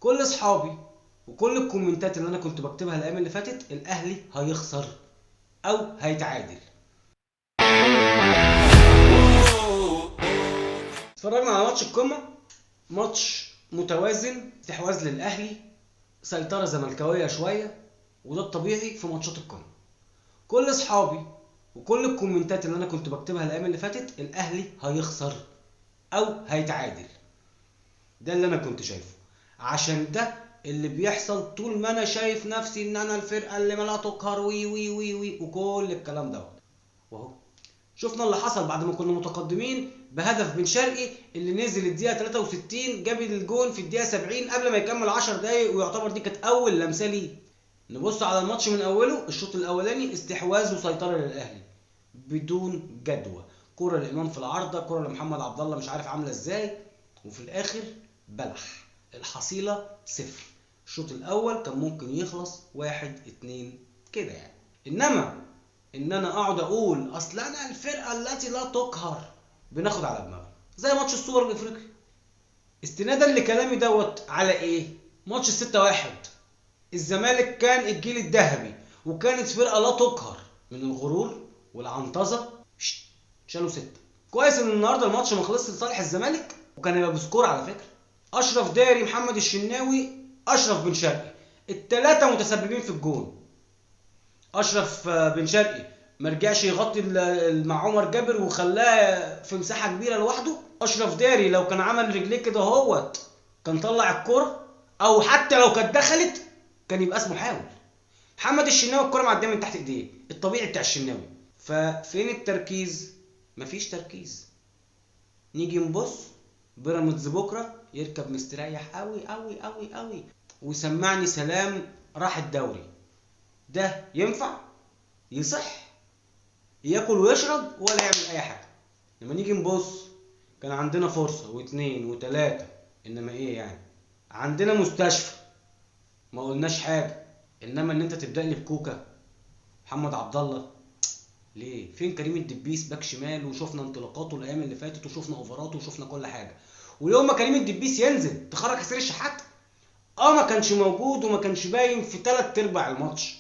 كل اصحابي وكل الكومنتات اللي انا كنت بكتبها الايام اللي فاتت الاهلي هيخسر او هيتعادل. اتفرجنا على ماتش القمه، ماتش متوازن، استحواذ للاهلي، سيطره زملكاويه شويه، وده الطبيعي في ماتشات القمه. كل اصحابي وكل الكومنتات اللي انا كنت بكتبها الايام اللي فاتت الاهلي هيخسر او هيتعادل. ده اللي انا كنت شايفه، عشان ده اللي بيحصل طول ما انا شايف نفسي ان انا الفرقه اللي ما لا تقهر وي وي وي وي وكل الكلام دوت. واهو شفنا اللي حصل بعد ما كنا متقدمين بهدف بن شرقي اللي نزل الدقيقه 63 جاب الجون في الدقيقه 70 قبل ما يكمل 10 دقايق، ويعتبر دي كانت اول لمسه ليه. نبص على الماتش من اوله، الشوط الاولاني استحواذ وسيطره للاهلي بدون جدوى، كرة لامام في العارضه، كرة لمحمد عبد الله مش عارف عامله ازاي، وفي الاخر بلح. الحصيله صفر. الشوط الاول كان ممكن يخلص 1-2 كده يعني. انما ان انا اقعد اقول اصل انا الفرقه التي لا تقهر، بناخد على دماغنا زي ماتش السوبر الافريقي. استنادا لكلامي دوت على ايه؟ ماتش 6-1 الزمالك كان الجيل الذهبي وكانت فرقه لا تقهر، من الغرور والعنطزه شالوا 6. كويس ان النهارده الماتش ما خلصش لصالح الزمالك، وكان هيبقى بسكور على فكره. اشرف داري، محمد الشناوي، اشرف بن شرقي، الثلاثه متسببين في الجون. اشرف بن شرقي ما رجعش يغطي مع عمر جابر وخلاه في مساحه كبيره لوحده. اشرف داري لو كان عمل رجليه كده اهوت كان طلع الكرة، او حتى لو كانت دخلت كان يبقى اسمه حاول. محمد الشناوي الكرة معديه من تحت ايديه، الطبيعي بتاع الشناوي. ففين التركيز؟ مفيش تركيز. نيجي نبص بيراميدز بكره يركب مستريح قوي قوي قوي قوي ويسمعني سلام راح الدوري. ده ينفع؟ يصح؟ ياكل ويشرب ولا يعمل اي حاجه. لما نيجي نبص كان عندنا فرصه واثنين وثلاثه، انما ايه يعني؟ عندنا مستشفى ما قلناش حاجه، انما ان انت تبدا لي بكوكا محمد عبد الله ليه؟ فين كريم الدبيس باك شمال؟ وشفنا انطلاقاته الايام اللي فاتت وشفنا اوفراته وشفنا كل حاجه. ويوم ما كريم الدبيس ينزل تخرج حسين الشحات، ما كانش موجود وما كانش باين في 3/4 الماتش،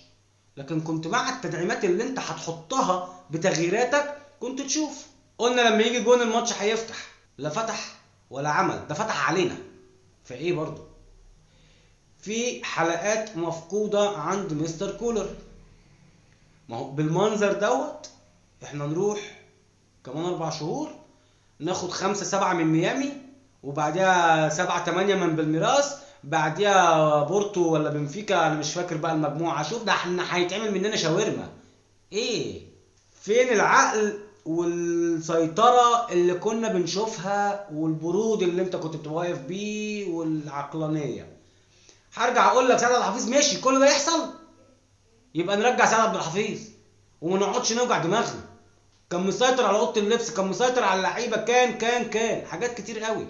لكن كنت مع التدعيمات اللي انت هتحطها بتغييراتك كنت تشوف. قلنا لما يجي جون الماتش هيفتح، لا فتح ولا عمل، ده فتح علينا. فايه برضو؟ في حلقات مفقودة عند مستر كولر. ما هو بالمنظر دوت احنا نروح كمان 4 شهور ناخد 5-7 من ميامي، وبعدها 7-8 من بالميراس، بعديها بورتو ولا بنفيكا، انا مش فاكر بقى المجموعة. شوف ده احنا هيتعمل مننا شاورما. ايه؟ فين العقل والسيطرة اللي كنا بنشوفها والبرود اللي انت كنت بتواقف بيه والعقلانية؟ هرجع اقول لك سعد عبد الحفيظ ماشي، كل ده يحصل يبقى نرجع سعد عبد الحفيظ وما نقعدش نوجع دماغنا. كان مسيطر على اوضه اللبس، كان مسيطر على اللعيبه، كان حاجات كتير قوي.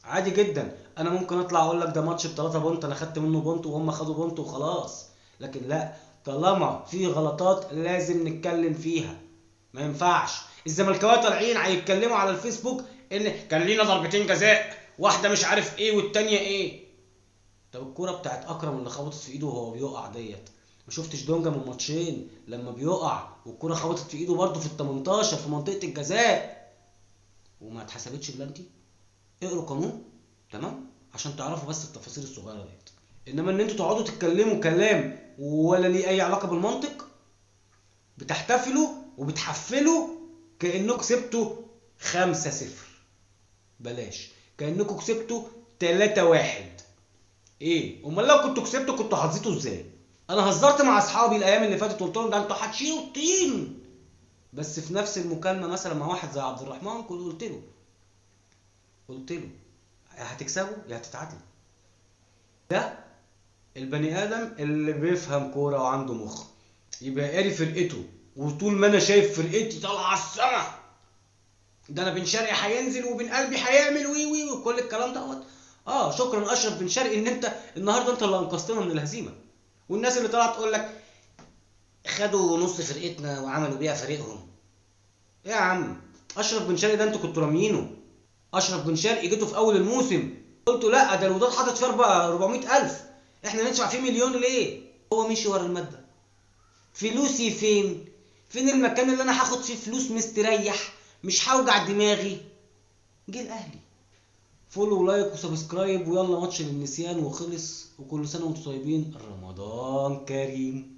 عادي جدا انا ممكن اطلع اقول لك ده ماتش ب3 بونت انا خدت منه بونت وهم خدوا بونت وخلاص، لكن لا، طالما في غلطات لازم نتكلم فيها. ما ينفعش الزملكاويه طالعين هيتكلموا على الفيسبوك ان كان لينا ضربتين جزاء، واحده مش عارف ايه والتانيه ايه. طب الكوره بتاعت اكرم اللي خبطت في ايده وهو بيقع ديت، ما شفتش دونجا من ماتشين لما بيقع والكوره خبطت في ايده برده في ال18 في منطقه الجزاء وما اتحسبتش بلانتي؟ اقروا قانون تمام عشان تعرفوا بس التفاصيل الصغيره ديت. انما ان انتوا تقعدوا تتكلموا كلام ولا ليه اي علاقه بالمنطق، بتحتفلوا وبتحفلوا كانكم كسبتوا 5-0، بلاش كانكم كسبتوا 3-1. ايه امال لو كنتوا كسبتوا كنتوا حظيتوا ازاي؟ انا هزرت مع اصحابي الايام اللي فاتت وقلت لهم ده انتوا هتشيلوا الطين، بس في نفس المكالمه مثلا مع واحد زي عبد الرحمن كنت قلت له هتكسبوا يا هتتعادلوا. ده البني ادم اللي بيفهم كوره وعنده مخ، يبقى قاري فرقته. وطول ما انا شايف فرقتي طالعه على السما، ده انا بن شرقي هينزل وبن قلبي هيعمل وي وي وكل الكلام دوت. شكرا اشرف بن شرقي ان انت النهارده انت اللي انقذتنا من الهزيمه. والناس اللي طلعت تقول لك خدوا نص فرقتنا وعملوا بيها فريقهم، يا عم اشرف بن شرقي ده انتوا كنتوا راميينه. اشرف بن شرقي جيتوا في اول الموسم قلت لا، ده الوداد حاطط فيه 400,000، احنا ندفع فيه مليون ليه؟ هو مشي ورا المادة. فلوسي فين؟ فين المكان اللي انا هاخد فيه فلوس مستريح، مش هوجع دماغي؟ جه الاهلي. فولو ولايك وسبسكرايب، ويلا ماتش للنسيان وخلص، وكل سنة وانتم طيبين، رمضان كريم.